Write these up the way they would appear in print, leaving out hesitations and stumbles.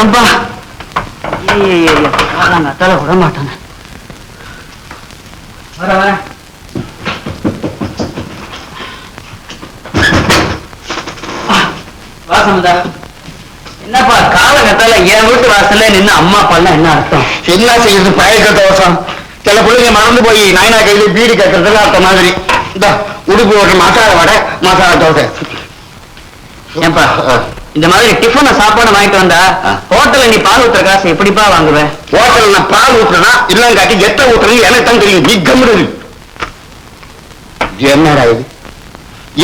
வரப்பா. தலை விட மாட்டாங்க. வர வர. வாசமதா, என்னப்பா காலகட்டால என் வீட்டு வாசல்ல நின்று அம்மா அப்பாலாம் என்ன அர்த்தம்? என்ன செய்யுது? பழக்க தோசம். சில பிள்ளைங்க மறந்து போய் நாயனா கையில பீடி கட்டுறதுல அர்த்த மாதிரி இந்த உடுப்பு ஓட்டுற மசாலா வடை, மசாலா தோசை. ஏன்பா இந்த மாதிரி டிஃபனை சாப்பாடு வாங்கிட்டு வந்தா ஹோட்டல்ல நீ பால் ஊத்துற காசு எப்படிப்பா வாங்குவேன்? ஹோட்டல்ல நான் பால் ஊத்துறேன்னா இல்லங்காட்டி எத்த ஊத்துறது எனக்கு தான் தெரியும். நீ கம்முறது என்னடா இது?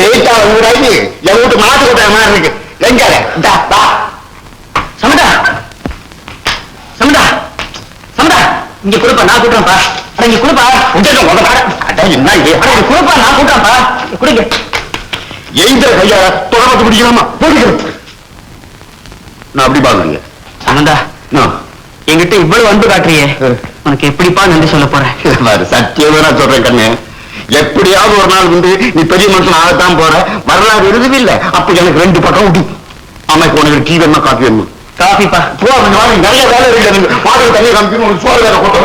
எயிட்டா ஊராது என் வீட்டு மாட்டு கூட்ட மாதிரி இருக்கு. எங்க சமதா சமதா சமதா, இங்க கொடுப்பா, நான் கூட்டுறேன்ப்பா. இங்க கொடுப்பா. என்ன இது? கொடுப்பா, நான் கூட்டுறேன்ப்பா. குடிங்க. எந்த கையா தொடர்பு பிடிக்கலாமா? நான் அப்படி பாக்குறீங்க சமந்தா, என்கிட்ட இவ்வளவு அன்பு காட்டுறியே, உனக்கு எப்படிப்பா நன்றி சொல்ல போறேன்? சத்தியமா நான் சொல்றேன் கண்ணு, எப்படியாவது ஒரு நாள் வந்து நீ பெரிய மனுஷன் ஆகத்தான் போற. வரலாறு எழுதுவே இல்லை. அப்ப எனக்கு 2 பக்கம் விட்டு அம்மாக்கு உனக்கு டீ வேணுமா காஃபி வேணுமா? காஃபிப்பா. நிறைய வேலை இருக்கு. பாடல் தண்ணி காமிக்கணும், உனக்கு சோறு வேலை கொண்டு.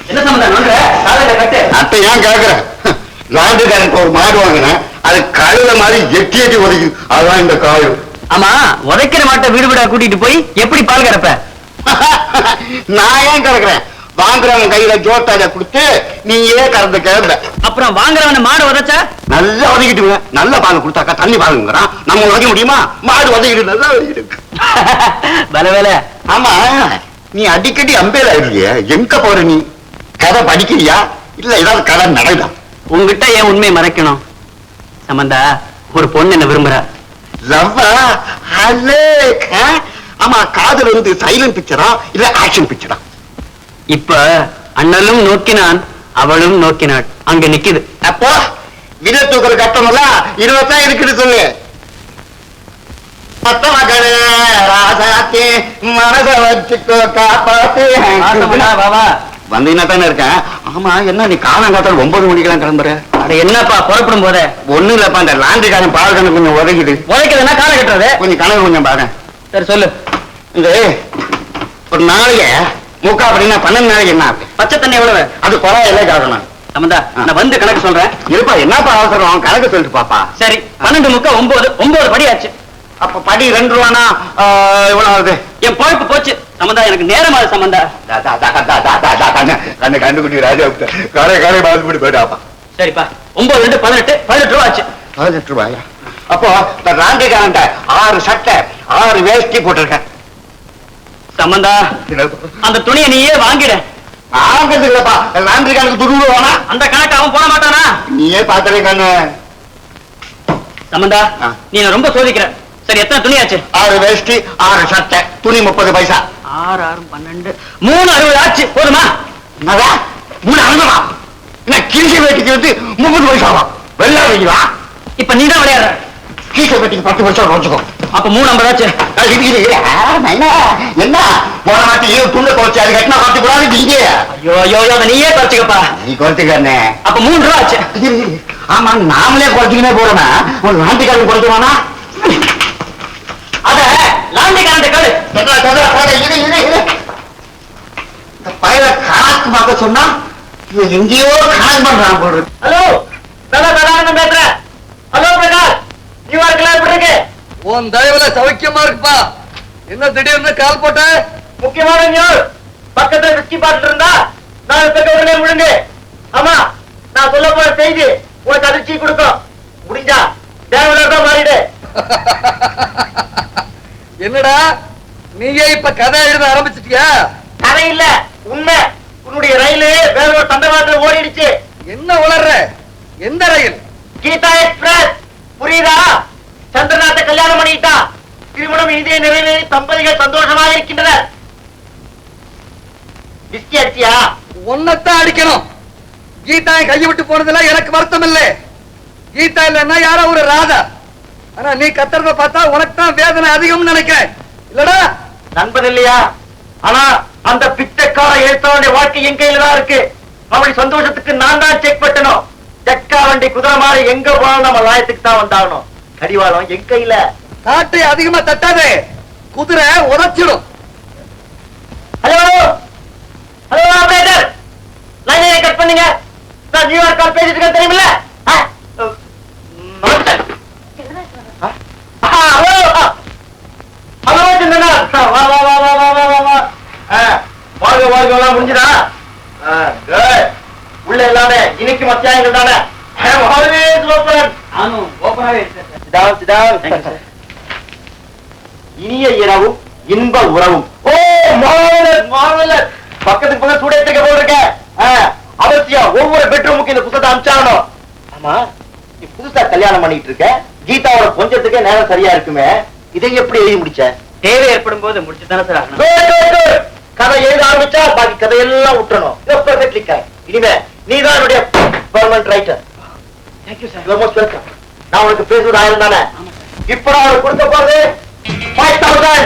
என்ன சம்பந்தம் கட்டு? அத்தை ஏன் கேட்கிறேன்? லாண்டுக்காரனுக்கு ஒரு மாடு வாங்கினேன், அது கழுத மாதிரி எட்டி எட்டி உதைக்குது. அதுதான் இந்த காயம். ஆமா, உதைக்கிற மாட்டை வீடு வீடா கூட்டிட்டு போய் எப்படி பால் கறப்ப? நான் ஏன் கறக்குறேன்? வாங்குறவன் கையில ஜோட்டாஜா கொடுத்து நீயே கறந்து கிளம்ப. அப்புறம் வாங்குறவன மாடு உதைச்சா நல்லா உதக்கிட்டு நல்ல பால் கொடுத்தாக்கா தண்ணி பாலுங்கிறான். நம்ம உதைக்க முடியுமா? மாடு உதக்கிட்டு நல்லா உதக்கிட்டு. பல வேலை. ஆமா, நீ அடிக்கடி அம்பேல் ஆயிடுறிய, எங்க போற நீ? கதை படிக்கிறியா இல்ல ஏதாவது கதை நடக்குதா? உங்ககிட்ட ஏன் உண்மையை மறைக்கணும்? சம்பந்தா, ஒரு பொண்ணு என்ன விரும்புற. ஆமா, காதல் வந்து சைலண்ட் பிக்சரா இல்ல ஆக்ஷன் பிக்சரா? இப்ப அண்ணலும் நோக்கினான், அவளும் நோக்கினாள், அங்க நிக்குது. அப்போ வித தூக்குற கட்டணும்ல 20 இருக்குது சொல்லு. மனச வச்சுக்கோ காப்பாத்து. வந்தீங்கன்னா தானே இருக்கேன். ஆமா, என்ன நீ காலங்காத்தால் 9 மணிக்கெல்லாம் கிளம்புற? அட என்னப்பா புறப்படும் போதே? ஒண்ணும் இல்லப்பா, இந்த லாண்டிக்காரன் பால் கணக்கு கொஞ்சம் உதைக்குது. உதைக்குதுன்னா கால கட்டுறது. கொஞ்சம் கணக்கு கொஞ்சம் பாரு. சரி சொல்லு. இந்த ஒரு நாளைக்கு 3/4 அப்படின்னா 12 நாளைக்கு என்ன ஆகுது? பச்சை தண்ணி எவ்வளவு? அது குறையெல்லாம் காரணம். சம்பந்தா, நான் வந்து கணக்கு சொல்றேன். இருப்பா, என்னப்பா அவசரம்? கணக்கு சொல்லிட்டு பாப்பா. சரி, 12 முக்கா 9 படி ஆச்சு. அப்ப படி 2 ரூபானா எவ்வளவு ஆகுது? என் பொழப்பு போச்சு சம்பந்தா, எனக்கு நேரமா சம்பந்தா. கண்ணு கண்டுபிடி ராஜா காலை காலை பாதுபடி போயிட்டாப்பா. சரிப்பா, 9 2 18 ரூபா ஆச்சு. 18 ரூபாயா? அப்போ இந்த ராண்டிக்காரன்ட்ட 6 சட்டை 6 வேஷ்டி போட்டிருக்கேன். சம்பந்தா, அந்த துணியை நீயே வாங்கிட. வாங்கிறது இல்லப்பா, ராண்டிக்காரனுக்கு துணி வேணா. அந்த கணக்கு அவன் போட மாட்டானா? நீயே பாத்துறே கண்ணு. சம்பந்தா, நீ ரொம்ப சோதிக்கிற. சரி, எத்தனை துணி ஆச்சு? 6 வேஷ்டி 6 சட்டை, துணி 30 பைசா. 6 6 12 360 ஆச்சு. போதுமா? 360 என்ன கிழிச்ச வேட்டிக்கு வந்து 30 பைசாவா? வெள்ளா வைக்கிறா. இப்ப நீ தான் விளையாடுற. கிழிச்ச வேட்டிக்கு 10 பைசா வச்சுக்கோ. அப்ப 350 ஆச்சு. என்ன போன மாட்டி துண்டு குறைச்சு அது கட்டினா குறைச்சு கூடாது. நீங்க ஐயோ அதை நீயே குறைச்சுக்கப்பா. நீ குறைச்சுக்கண்ணே. அப்ப 3 ரூபா ஆச்சு. ஆமா, நாமளே குறைச்சிக்கினே போறோம்னா ஒரு லாண்டிக்காரன் குறைச்சுவானா? அத லாண்டிக்காரன் காடு இந்த பயிர கணக்கு பார்க்க சொன்னா எங்கேயோ கணக்கு பண்றான் போடுறது. ஹலோ பேசுறேன். ஹலோ பிரகாஷ், நீவா இருக்கலாம்? எப்படி இருக்கு? உன் தயவுல சௌக்கியமா இருக்குப்பா. என்ன திடீர்னு கால் போட்ட? முக்கியமான நியூஸ். பக்கத்துல விஸ்கி பாட்டு இருந்தா 4 பேருக்கு உடனே முழுங்கு. ஆமா, நான் சொல்ல போற செய்தி உனக்கு அதிர்ச்சி கொடுக்கும். முடிஞ்சா தேவையில்லாத மாறிடு. என்னடா நீயே இப்ப கதை எழுத ஆரம்பிச்சிட்டியா? கதை இல்ல, உண்மை. உன்னுடைய ரயிலு வேற ஒரு தண்டவாளத்துல ஓடிடுச்சு. என்ன உளர்ற? எந்த ரயில்? கீதா எக்ஸ்பிரஸ். புரியுதா? சந்திரநாத்தை கல்யாணம் பண்ணிட்டா. திருமணம் இனிதே நிறைவேறி தம்பதிகள் சந்தோஷமாக இருக்கின்றனர். விஸ்கி அடிச்சியா? ஒன்னத்தான் அடிக்கணும். கீதா கையை விட்டு போனதுல எனக்கு வருத்தம் இல்லை. கீதா இல்லன்னா யாரோ ஒரு ராதா. ஆனா நீ கத்துறத பார்த்தா உனக்கு தான் வேதனை அதிகம்னு நினைக்கிறேன். இல்லடா? நண்பன் இல்லையா? ஆனா அந்த பிச்சைக்கார எழுத்தாவுடைய வாழ்க்கை என் கையில தான் இருக்கு. அவளுடைய சந்தோஷத்துக்கு நான் தான் செக் பண்ணணும். செக்கா வண்டி குதிரை மாதிரி எங்க போனாலும் நம்ம லாயத்துக்கு தான் வந்தாகணும். கடிவாளம் என் கையில. காற்றை அதிகமா தட்டாதே. குதிரை உதச்சிடும். ஹலோ ஹலோ ஆபரேட்டர், லைனை கட் பண்ணுங்க. நான் நியூயார்க் கால் பேசிட்டு இருக்கேன் தெரியுமில்ல? முடிஞ்சுதா? உள்ள எல்லாமே இன்னைக்கு மத்தியாயங்கள் தானே. இனிய இரவும் இன்ப உறவும். ஓ மார்வெலஸ், பக்கத்துக்கு பக்கம் சூடேத்துக்க போல இருக்க. அவசியம் ஒவ்வொரு பெட்ரூமுக்கு இந்த புத்தகத்தை அனுப்பிச்சாகணும். ஆமா, நீ புதுசா கல்யாணம் பண்ணிட்டு இருக்க, கீதாவோட கொஞ்சத்துக்கே நேரம் சரியா இருக்குமே, இதை எப்படி எழுதி முடிச்ச? தேவை ஏற்படும் போது முடிச்சுதானே சார் ஆகணும். கதை எழுத ஆரம்பிச்சா பாக்கி கதையெல்லாம் விட்டுறணும். இனிமே நீதான் என்னுடைய permanent writer. Thank you sir. Almost welcome. நான் உனக்கு பேசுவது 1000 தானே. இப்ப நான் உனக்கு கொடுத்த போது 5000.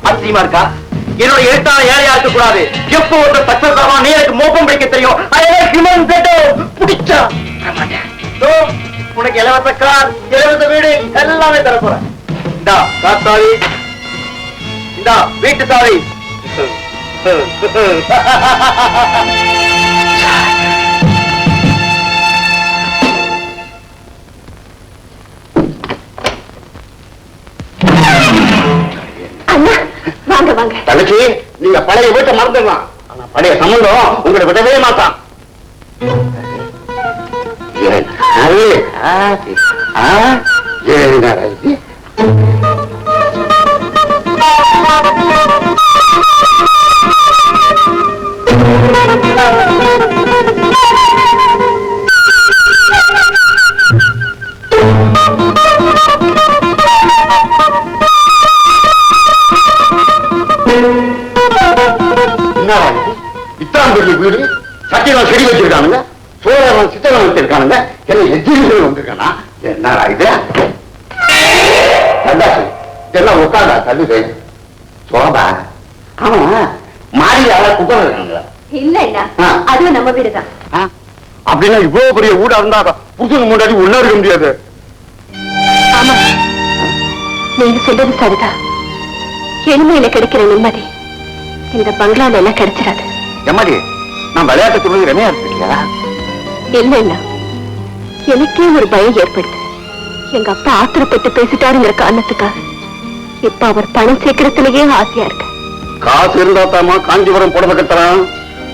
அதிகமா இருக்கா? என்னோட எழுத்தான ஏழையா இருக்க கூடாது. எப்போ ஒரு சக்சஸ் ஆமா நீ எனக்கு மோப்பம் பிடிக்க தெரியும். பிடிச்சா உனக்கு இலவச கார், இலவச வீடு எல்லாமே தர போறேன். இந்தா கார் சாவி, இந்தா வீட்டு சாவி. வாங்க வாங்க. தங்கச்சி, நீங்க பழைய வீட்டை மறந்துடலாம். ஆனா பழைய சம்பந்தம் உங்களை விடவே மாட்டான். இத்தான் பெரிய வீடு, சத்தியமா செடி வச்சிருக்கானுங்க, சோழவன் சித்தவன் வச்சிருக்கானுங்க, என்ன எஜிகள் வந்திருக்கானா? என்னடா இது? எல்லாம் உட்காந்தா தள்ளுது சோபா. ஆமா, மாடியில குப்பம் இருக்காங்களா? இல்ல இல்ல, அதுவும் நம்ம வீடுதான். அப்படின்னா இவ்வளவு பெரிய வீடா இருந்தா புதுசு முன்னாடி உள்ள இருக்க முடியாது. ஆமா, நீங்க சொல்றது சரிதான். எளிமையில கிடைக்கிற நிம்மதி இந்த பங்களால எல்லாம் கிடைச்சிடாது. எம்மாடி, நான் விளையாட்டு சொல்றது ரமையா இருக்கியா? இல்ல இல்ல, எனக்கே ஒரு பயம் ஏற்படுது. எங்க அப்பா ஆத்திரப்பட்டு பேசிட்டாருங்கிற காரணத்துக்காக இப்ப அவர் பணம் சேர்க்கறதுலயே ஆசையா இருக்கு. காசு இருந்தா தாமா காஞ்சிபுரம் புடவை கட்டுறான்,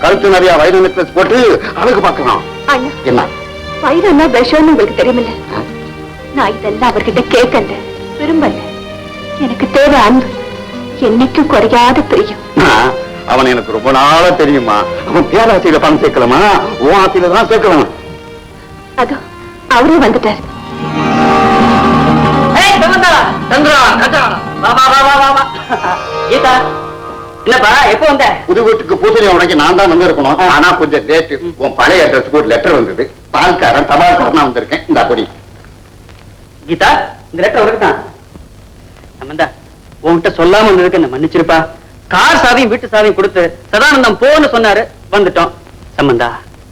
கழுத்து நிறைய வைர நெக்லஸ் போட்டு அழகு பார்க்கலாம். அண்ணா, என்ன வைரம்னா விஷம்னு உங்களுக்கு தெரியுமில்ல? நான் இதெல்லாம் அவர்கிட்ட கேட்கல, விரும்பல. எனக்கு தேவை அன்பு, என்னைக்கும் குறையாத பிரியம். அவன் எனக்கு ரொம்ப நாளா தெரியுமா. அவன் பேராசையில பணம் சேர்க்கலாமா, உன் ஆசையில தான் சேர்க்கலாம். அதோ அவரே வந்துட்டார். இல்லப்பா, எப்ப வந்த? புது வீட்டுக்கு பூசணி உனக்கு நான் தான் வந்து இருக்கணும். ஆனா கொஞ்சம் லேட்டு. உன் பழைய அட்ரஸ்க்கு ஒரு லெட்டர் வந்தது. பால்காரன் தபால்காரனா வந்திருக்கேன். இந்த அப்படி கீதா, இந்த லெட்டர் உனக்கு தான். சம்பந்தா, உன்கிட்ட சொல்லாம வந்ததுக்கு என்ன மன்னிச்சிருப்பா. கார் சாவியும் வீட்டு சாவியும் கொடுத்து சதானந்தம் போன்னு சொன்னாரு, வந்துட்டோம். சம்பந்தா,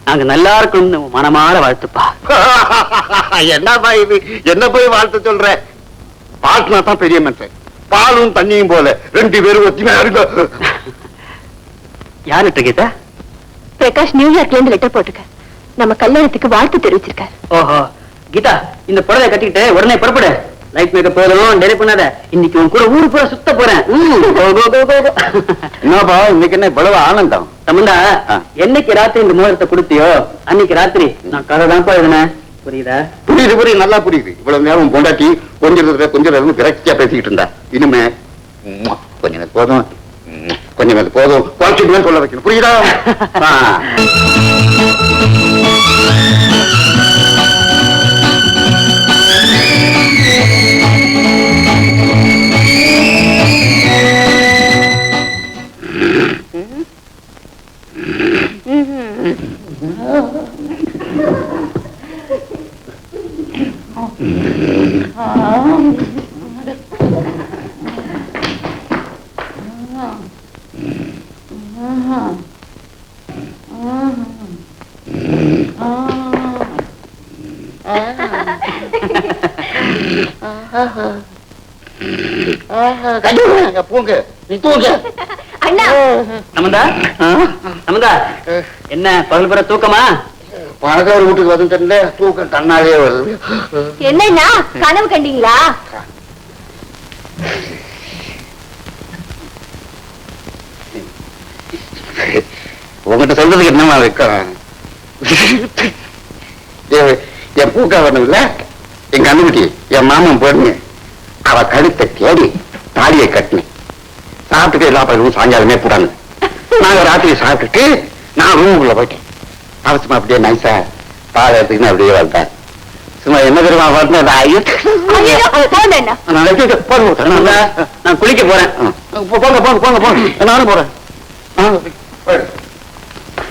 நாங்க நல்லா இருக்கணும்னு மனமாற வாழ்த்துப்பா. என்னப்பா இது, என்ன போய் வாழ்த்து சொல்ற? பாட்டுனா தான் பெரிய மனுஷன். பாலும் தண்ணியும் போல ரெண்டு பேரும் ஒத்திமையா இருக்கு. யார் லெட்டர் கீதா? பிரகாஷ் நியூயார்க்ல இருந்து லெட்டர் போட்டிருக்கார். நம்ம கல்யாணத்துக்கு வாழ்த்து தெரிவிச்சிருக்கார். ஓஹோ, கீதா, இந்த புடவை கட்டிக்கிட்டு உடனே புறப்படு. லைட் மேக்கப் போதும், டெலி பண்ணாத. இன்னைக்கு உன் கூட ஊரு பூரா சுத்த போறேன். என்னப்பா இன்னைக்கு என்ன இவ்வளவு ஆனந்தம்? சம்பந்தா, என்னைக்கு ராத்திரி இந்த மோதிரத்தை கொடுத்தியோ அன்னைக்கு ராத்திரி நான் கதை தான்ப்பா எழுதினேன். புரியுதா? புரியுது புரியுது, நல்லா புரியுது. இவ்வளவு நேரம் பொண்டாட்டி கொஞ்சம் விரக்தியா பேசிக்கிட்டு இருந்தா. இனிமே கொஞ்சம் போதும், கொஞ்சம் போதும், குறைச்சிட்டு சொல்ல வைக்கணும். புரியுதா? பூங்க நீ தூங்க. அண்ணா சமந்தா சமந்தா என்ன பகல் புற தூக்கமா? பணக்கார வீட்டுக்கு வந்து தெரியல தூக்கம் கண்ணாலே வருது. என்னன்னா கனவு கண்டீங்களா? உங்ககிட்ட சொல்றதுக்கு என்னமா வைக்கும்? என் பூக்கா வரணும் இல்ல, என் கண்ணுக்குட்டி என் மாமன் பொண்ணு அவ கழுத்தை தேடி தாலியை கட்டினேன். சாப்பிட்டுட்டு எல்லா பயிரும் சாயங்காலமே போடாங்க. நாங்க ராத்திரி சாப்பிட்டுட்டு நான் ரூமுக்குள்ள போயிட்டேன். அவசியமா அப்படியே நைஸா பால் எடுத்துக்கின்னு அப்படியே வந்தேன். சும்மா என்ன தெரியுமா வரணும், நான் குளிக்க போறேன். போங்க போங்க போங்க போங்க, நானும் போறேன்.